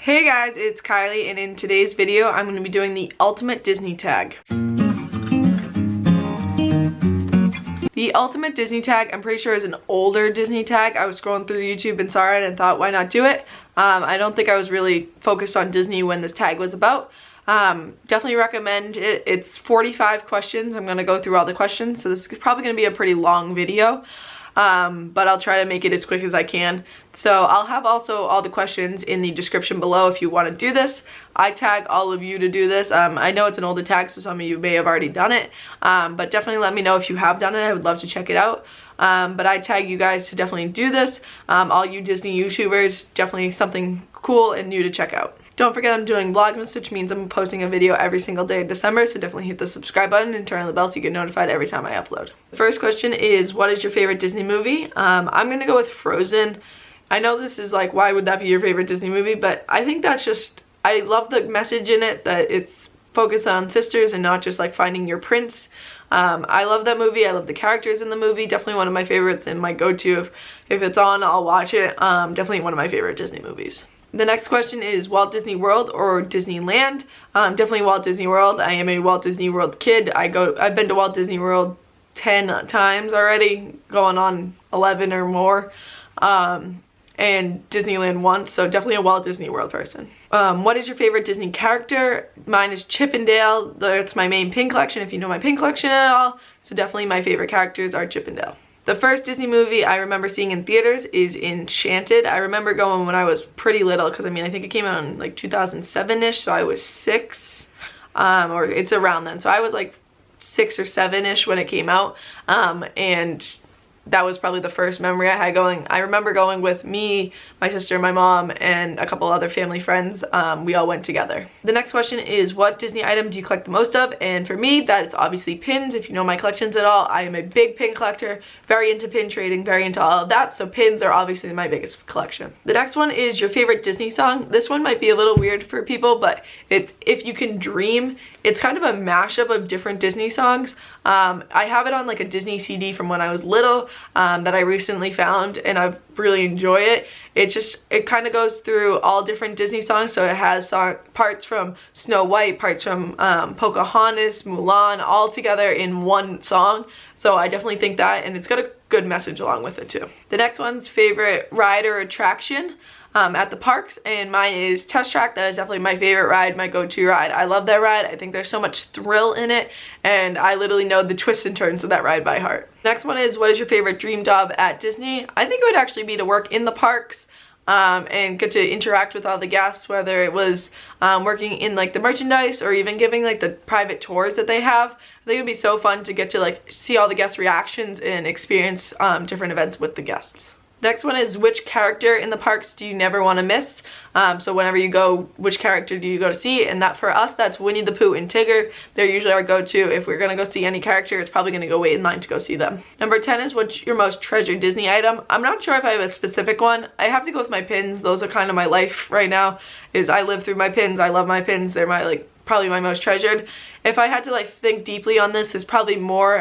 Hey guys, it's Kylie, and in today's video I'm going to be doing the ultimate Disney tag. The ultimate Disney tag, I'm pretty sure is an older Disney tag. I was scrolling through YouTube and saw it and thought, why not do it? I don't think I was really focused on Disney when this tag was about. Definitely recommend it. It's 45 questions. I'm going to go through all the questions, so this is probably going to be a pretty long video. But I'll try to make it as quick as I can. So I'll have also all the questions in the description below if you want to do this. I tag all of you to do this. I know it's an older tag, so some of you may have already done it, but definitely let me know if you have done it. I would love to check it out. But I tag you guys to definitely do this. All you Disney YouTubers, definitely something cool and new to check out. Don't forget I'm doing Vlogmas, which means I'm posting a video every single day in December, so definitely hit the subscribe button and turn on the bell so you get notified every time I upload. The first question is, what is your favorite Disney movie? I'm gonna go with Frozen. I know this is like, why would that be your favorite Disney movie? But I think that's just, I love the message in it, that it's focused on sisters and not just like finding your prince. I love that movie. I love the characters in the movie. Definitely one of my favorites and my go-to. If it's on, I'll watch it. Definitely one of my favorite Disney movies. The next question is Walt Disney World or Disneyland? Definitely Walt Disney World. I am a Walt Disney World kid. I've been to Walt Disney World 10 times already, going on 11 or more. And Disneyland once, so definitely a Walt Disney World person. What is your favorite Disney character? Mine is Chip and Dale. That's my main pin collection, if you know my pin collection at all. So definitely my favorite characters are Chip and Dale. The first Disney movie I remember seeing in theaters is Enchanted. I remember going when I was pretty little, because I mean I think it came out in like 2007-ish, so I was 6, or it's around then. So I was like 6 or 7-ish when it came out, and that was probably the first memory I had going. I remember going with me, my sister, my mom, and a couple other family friends. We all went together. The next question is, what Disney item do you collect the most of? And for me, that's obviously pins. If you know my collections at all, I am a big pin collector, very into pin trading, very into all of that. So pins are obviously my biggest collection. The next one is your favorite Disney song. This one might be a little weird for people, but it's If You Can Dream. It's kind of a mashup of different Disney songs. I have it on like a Disney CD from when I was little that I recently found, and I really enjoy it. It kind of goes through all different Disney songs, so it has parts from Snow White, parts from Pocahontas, Mulan, all together in one song. So I definitely think that, and it's got a good message along with it too. The next one's favorite ride or attraction at the parks, and mine is Test Track. That is definitely my favorite ride, my go-to ride. I love that ride. I think there's so much thrill in it, and I literally know the twists and turns of that ride by heart. Next one is, what is your favorite dream job at Disney? I think it would actually be to work in the parks and get to interact with all the guests, whether it was working in like the merchandise or even giving like the private tours that they have. I think it would be so fun to get to like see all the guest reactions and experience different events with the guests. Next one is, which character in the parks do you never want to miss? So whenever you go, which character do you go to see? And that for us, that's Winnie the Pooh and Tigger. They're usually our go-to. If we're gonna go see any character, it's probably gonna go wait in line to go see them. Number 10 is, what's your most treasured Disney item? I'm not sure if I have a specific one. I have to go with my pins. Those are kind of my life right now, is I live through my pins. I love my pins. They're my probably my most treasured. If I had to like think deeply on this, there's probably more.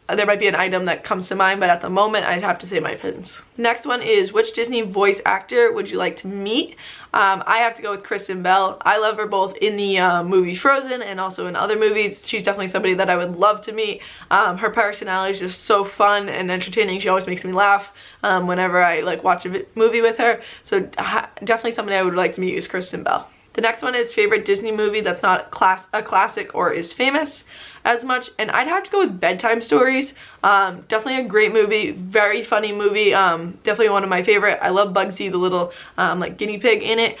There might be an item that comes to mind, but at the moment I'd have to say my pins. The next one is, which Disney voice actor would you like to meet? I have to go with Kristen Bell. I love her both in the movie Frozen and also in other movies. She's definitely somebody that I would love to meet. Her personality is just so fun and entertaining. She always makes me laugh whenever I like watch a movie with her. So definitely somebody I would like to meet is Kristen Bell. The next one is favorite Disney movie that's not a classic or is famous as much, and I'd have to go with Bedtime Stories. Definitely a great movie, very funny movie, definitely one of my favorite. I love Bugsy, the little like guinea pig in it.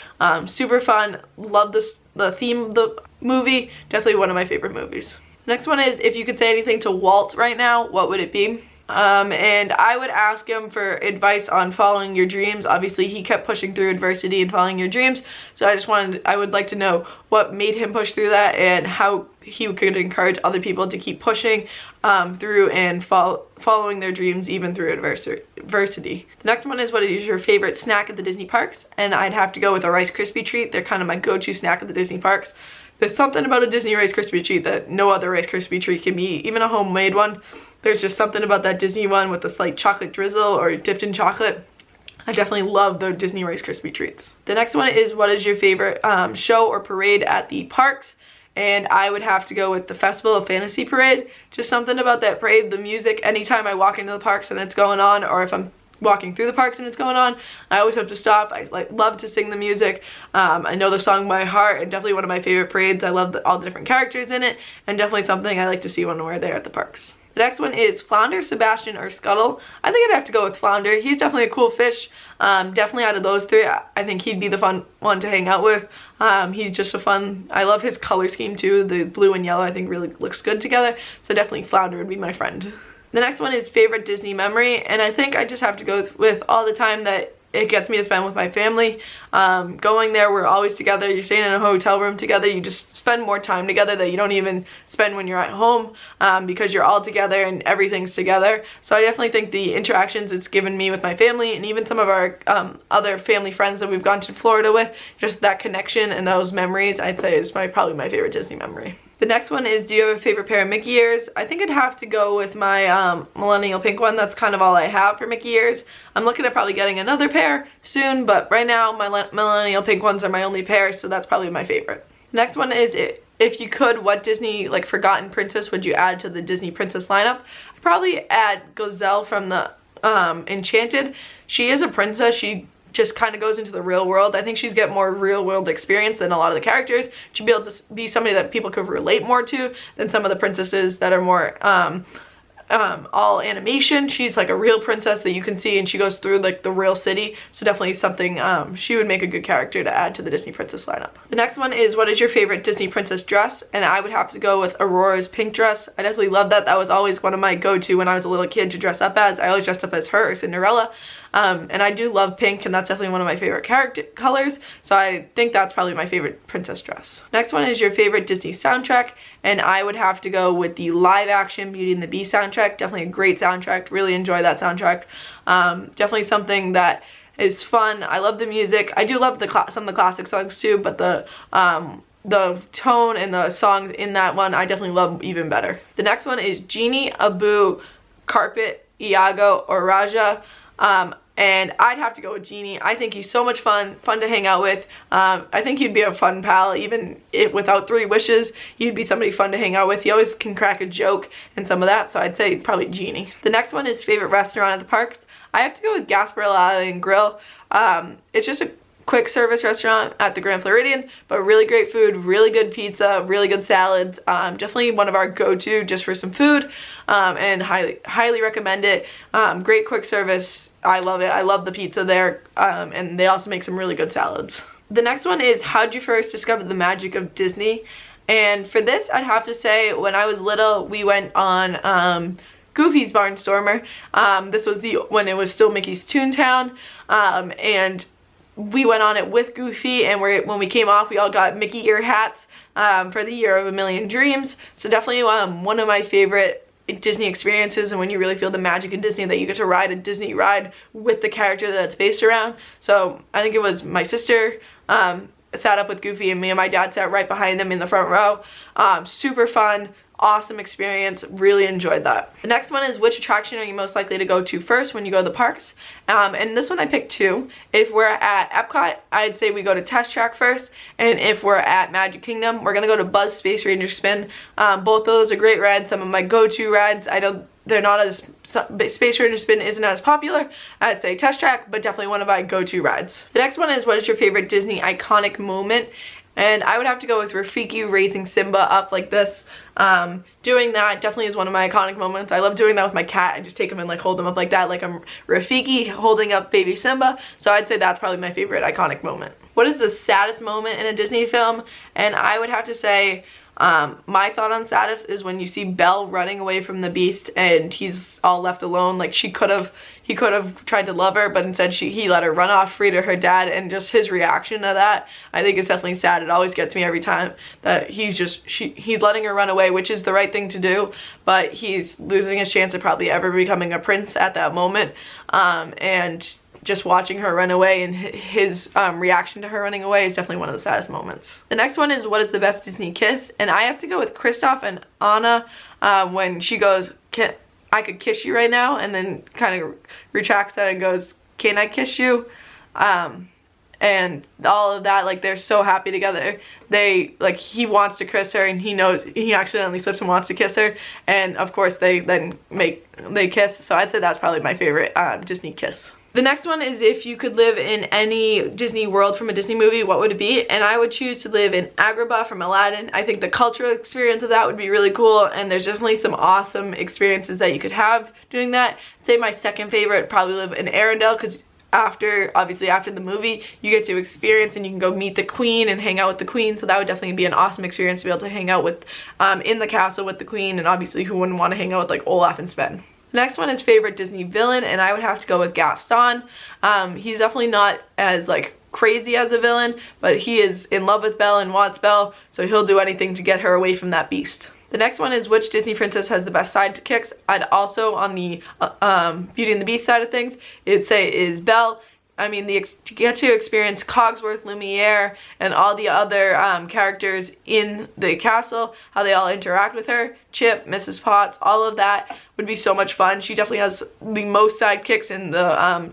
Super fun, love the theme of the movie, definitely one of my favorite movies. Next one is, if you could say anything to Walt right now, what would it be? And I would ask him for advice on following your dreams. Obviously he kept pushing through adversity and following your dreams, so I would like to know what made him push through that and how he could encourage other people to keep pushing through and following their dreams even through adversity. The next one is, what is your favorite snack at the Disney parks? And I'd have to go with a Rice Krispie treat. They're kind of my go-to snack at the Disney parks. There's something about a Disney Rice Krispie treat that no other Rice Krispie treat can beat, even a homemade one. There's just something about that Disney one with the slight chocolate drizzle or dipped in chocolate. I definitely love the Disney Rice Krispie treats. The next one is, what is your favorite show or parade at the parks? And I would have to go with the Festival of Fantasy Parade. Just something about that parade, the music, anytime I walk into the parks and it's going on, or if I'm walking through the parks and it's going on, I always have to stop. I love to sing the music. I know the song by heart, and definitely one of my favorite parades. I love all the different characters in it, and definitely something I like to see when we're there at the parks. The next one is Flounder, Sebastian, or Scuttle. I think I'd have to go with Flounder. He's definitely a cool fish. Definitely out of those three, I think he'd be the fun one to hang out with. He's just a fun, I love his color scheme too. The blue and yellow I think really looks good together. So definitely Flounder would be my friend. The next one is favorite Disney memory, and I think I just have to go with all the time that it gets me to spend with my family. Going there, we're always together. You're staying in a hotel room together. You just spend more time together that you don't even spend when you're at home, because you're all together and everything's together. So I definitely think the interactions it's given me with my family, and even some of our other family friends that we've gone to Florida with, just that connection and those memories, I'd say is probably my favorite Disney memory. The next one is, do you have a favorite pair of Mickey ears? I think I'd have to go with my millennial pink one. That's kind of all I have for Mickey ears. I'm looking at probably getting another pair soon, but right now my millennial pink ones are my only pair, so that's probably my favorite. The next one is, if you could, what Disney forgotten princess would you add to the Disney princess lineup? I'd probably add Gazelle from the Enchanted. She is a princess. She just kind of goes into the real world. I think she's got more real world experience than a lot of the characters. She'd be able to be somebody that people could relate more to than some of the princesses that are more all animation. She's like a real princess that you can see, and she goes through the real city. So definitely something, she would make a good character to add to the Disney princess lineup. The next one is, what is your favorite Disney princess dress? And I would have to go with Aurora's pink dress. I definitely love that. That was always one of my go-to when I was a little kid to dress up as. I always dressed up as her, Cinderella. And I do love pink, and that's definitely one of my favorite character colors, so I think that's probably my favorite princess dress. Next one is your favorite Disney soundtrack, and I would have to go with the live action Beauty and the Beast soundtrack. Definitely a great soundtrack, really enjoy that soundtrack. Definitely something that is fun. I love the music. I do love some of the classic songs too, but the tone and the songs in that one I definitely love even better. The next one is Genie, Abu, Carpet, Iago, or Raja. And I'd have to go with Genie. I think he's so much fun to hang out with. I think he'd be a fun pal, even without 3 wishes. He'd be somebody fun to hang out with. He always can crack a joke and some of that, so I'd say probably Genie. The next one is favorite restaurant at the parks. I have to go with Gasparilla Island Grill. It's just a quick service restaurant at the Grand Floridian, but really great food, really good pizza, really good salads. Definitely one of our go-to just for some food, and highly recommend it. Great quick service. I love it. I love the pizza there, and they also make some really good salads. The next one is, how'd you first discover the magic of Disney? And for this, I'd have to say, when I was little, we went on Goofy's Barnstormer. This was when it was still Mickey's Toontown, and we went on it with Goofy, and when we came off, we all got Mickey ear hats for the Year of a Million Dreams. So definitely one of my favorite Disney experiences, and when you really feel the magic in Disney, that you get to ride a Disney ride with the character that it's based around. So I think it was my sister sat up with Goofy, and me and my dad sat right behind him in the front row. Super fun. Awesome experience, really enjoyed that. The next one is, which attraction are you most likely to go to first when you go to the parks? And this one I picked 2. If we're at Epcot, I'd say we go to Test Track first, and if we're at Magic Kingdom, we're gonna go to Buzz Space Ranger Spin. Both of those are great rides, some of my go-to rides. I know they're not as, Space Ranger Spin isn't as popular, I'd say Test Track, but definitely one of my go-to rides. The next one is, what is your favorite Disney iconic moment? And I would have to go with Rafiki raising Simba up like this. Doing that definitely is one of my iconic moments. I love doing that with my cat. I just take him and hold him up like that, like I'm Rafiki holding up baby Simba. So I'd say that's probably my favorite iconic moment. What is the saddest moment in a Disney film? And I would have to say, my thought on saddest is when you see Belle running away from the Beast and he's all left alone. Like he could have tried to love her, but instead he let her run off free to her dad, and just his reaction to that, I think it's definitely sad. It always gets me every time that he's letting her run away, which is the right thing to do, but he's losing his chance of probably ever becoming a prince at that moment. And just watching her run away and his reaction to her running away is definitely one of the saddest moments. The next one is, what is the best Disney kiss? And I have to go with Kristoff and Anna when she goes, I could kiss you right now, and then kind of retracts that and goes, can I kiss you? And all of that, like, they're so happy together. They, like, he wants to kiss her and he knows he accidentally slips and wants to kiss her, and of course they then kiss. So I'd say that's probably my favorite Disney kiss. The next one is if you could live in any Disney world from a Disney movie, what would it be? And I would choose to live in Agrabah from Aladdin. I think the cultural experience of that would be really cool, and there's definitely some awesome experiences that you could have doing that. I'd say my second favorite, probably live in Arendelle, because obviously after the movie, you get to experience and you can go meet the queen and hang out with the queen, so that would definitely be an awesome experience to be able to hang out with in the castle with the queen, and obviously who wouldn't want to hang out with like Olaf and Sven. The next one is favorite Disney villain, and I would have to go with Gaston. He's definitely not as like crazy as a villain, but he is in love with Belle and wants Belle, so he'll do anything to get her away from that beast. The next one is which Disney princess has the best sidekicks. I'd also, on the Beauty and the Beast side of things, it'd say is Belle. I mean, to get to experience Cogsworth, Lumiere, and all the other characters in the castle, how they all interact with her, Chip, Mrs. Potts, all of that would be so much fun. She definitely has the most sidekicks and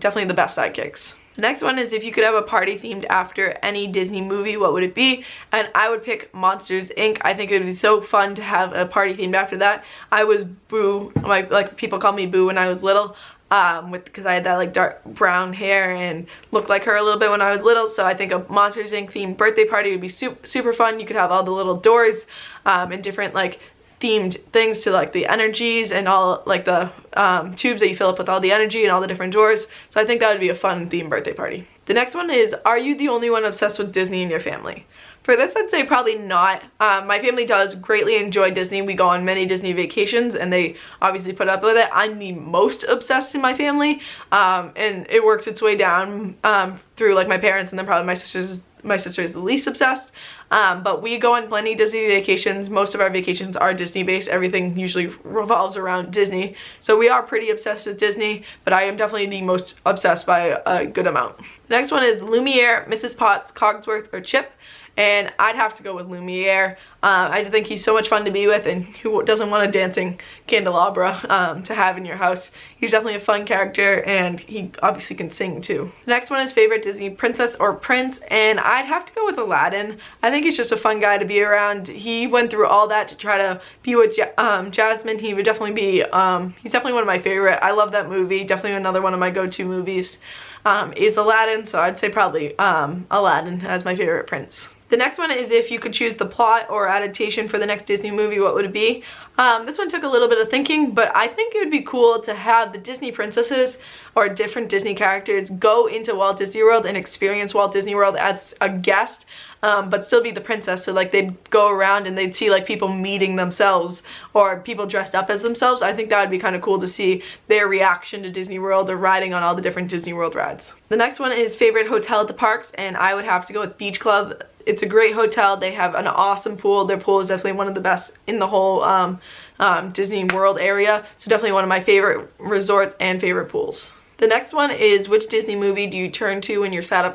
definitely the best sidekicks. The next one is if you could have a party themed after any Disney movie, what would it be? And I would pick Monsters, Inc. I think it would be so fun to have a party themed after that. I was Boo, like people call me Boo when I was little, because I had that like dark brown hair and looked like her a little bit when I was little. So I think a Monsters, Inc. themed birthday party would be super fun. You could have all the little doors and different like themed things to like the energies and all like the tubes that you fill up with all the energy and all the different doors. So I think that would be a fun themed birthday party. The next one is, are you the only one obsessed with Disney in your family? For this, I'd say probably not. My family does greatly enjoy Disney. We go on many Disney vacations and they obviously put up with it. I'm the most obsessed in my family, and it works its way down through like my parents, and then probably my sister is the least obsessed. But we go on plenty Disney vacations. Most of our vacations are Disney based. Everything usually revolves around Disney. So we are pretty obsessed with Disney, but I am definitely the most obsessed by a good amount. The next one is Lumiere, Mrs. Potts, Cogsworth, or Chip. And I'd have to go with Lumiere. I think he's so much fun to be with, and who doesn't want a dancing candelabra to have in your house? He's definitely a fun character, and he obviously can sing too. The next one is favorite Disney princess or prince, and I'd have to go with Aladdin. I think he's just a fun guy to be around. He went through all that to try to be with Jasmine. He would definitely be, he's definitely one of my favorite. I love that movie. Definitely another one of my go-to movies is Aladdin, so I'd say probably Aladdin as my favorite prince. The next one is if you could choose the plot or adaptation for the next Disney movie, what would it be? This one took a little bit of thinking, but I think it would be cool to have the Disney princesses or different Disney characters go into Walt Disney World and experience Walt Disney World as a guest, but still be the princess. So like they'd go around and they'd see like people meeting themselves or people dressed up as themselves. I think that would be kind of cool to see their reaction to Disney World or riding on all the different Disney World rides. The next one is favorite hotel at the parks, and I would have to go with Beach Club. It's a great hotel. They have an awesome pool. Their pool is definitely one of the best in the whole Disney World area. So definitely one of my favorite resorts and favorite pools. The next one is which Disney movie do you turn to when you're sad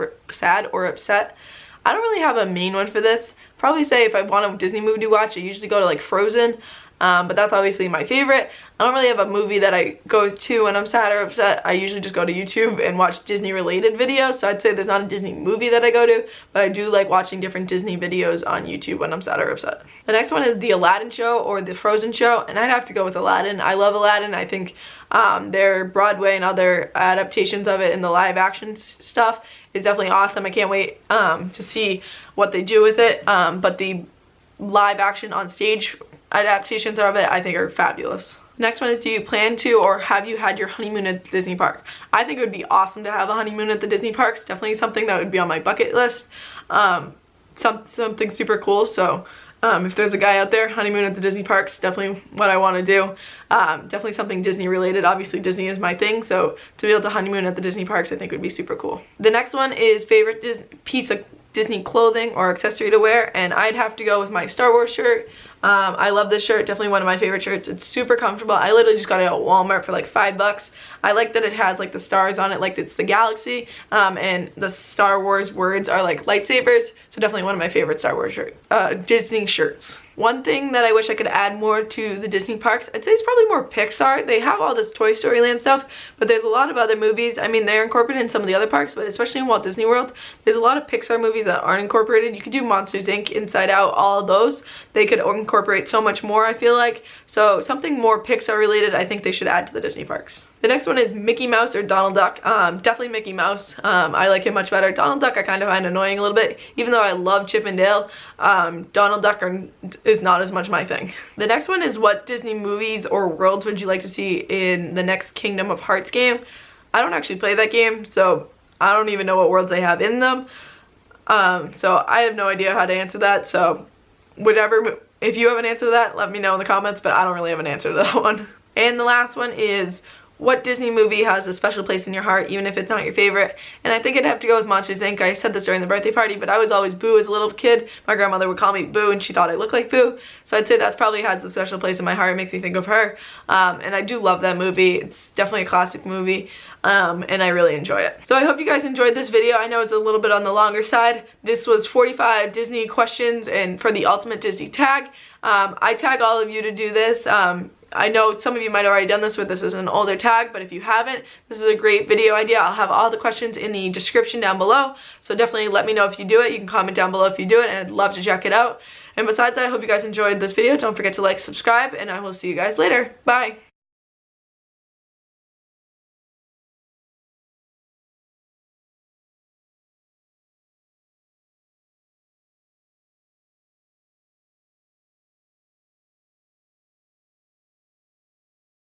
or upset? I don't really have a main one for this. Probably say if I want a Disney movie to watch, I usually go to like Frozen. But that's obviously my favorite. I don't really have a movie that I go to when I'm sad or upset. I usually just go to YouTube and watch Disney related videos. So I'd say there's not a Disney movie that I go to, but I do like watching different Disney videos on YouTube when I'm sad or upset. The next one is the Aladdin show or the Frozen show, and I'd have to go with Aladdin. I love Aladdin. I think their Broadway and other adaptations of it and the live action stuff is definitely awesome. I can't wait to see what they do with it, but the live action on stage adaptations of it I think are fabulous. Next one is, do you plan to or have you had your honeymoon at Disney Park? I think it would be awesome to have a honeymoon at the Disney parks. Definitely something that would be on my bucket list. Something super cool. So if there's a guy out there, honeymoon at the Disney parks, definitely what I want to do. Definitely something Disney related. Obviously Disney is my thing, so to be able to honeymoon at the Disney parks I think would be super cool. The next one is favorite piece of Disney clothing or accessory to wear, and I'd have to go with my Star Wars shirt. I love this shirt, definitely one of my favorite shirts. It's super comfortable. I literally just got it at Walmart for like $5. I like that it has like the stars on it, like it's the galaxy, and the Star Wars words are like lightsabers, so definitely one of my favorite Star Wars Disney shirts. One thing that I wish I could add more to the Disney parks, I'd say it's probably more Pixar. They have all this Toy Story Land stuff, but there's a lot of other movies. I mean, they're incorporated in some of the other parks, but especially in Walt Disney World, there's a lot of Pixar movies that aren't incorporated. You could do Monsters Inc., Inside Out, all of those. They could incorporate so much more, I feel like. So something more Pixar related, I think they should add to the Disney parks. The next one is Mickey Mouse or Donald Duck. Definitely Mickey Mouse. I like him much better. Donald Duck I kind of find annoying a little bit. Even though I love Chip and Dale, Donald Duck is not as much my thing. The next one is what Disney movies or worlds would you like to see in the next Kingdom of Hearts game? I don't actually play that game, so I don't even know what worlds they have in them. So I have no idea how to answer that. So whatever, if you have an answer to that, let me know in the comments, but I don't really have an answer to that one. And the last one is, what Disney movie has a special place in your heart, even if it's not your favorite? And I think I'd have to go with Monsters Inc. I said this during the birthday party, but I was always Boo as a little kid. My grandmother would call me Boo, and she thought I looked like Boo. So I'd say that's probably has a special place in my heart. It makes me think of her. And I do love that movie. It's definitely a classic movie. And I really enjoy it. So I hope you guys enjoyed this video. I know it's a little bit on the longer side. This was 45 Disney questions and for the Ultimate Disney Tag. I tag all of you to do this. I know some of you might have already done this with this as an older tag, but if you haven't, this is a great video idea. I'll have all the questions in the description down below, so definitely let me know if you do it. You can comment down below if you do it, and I'd love to check it out. And besides that, I hope you guys enjoyed this video. Don't forget to like, subscribe, and I will see you guys later. Bye!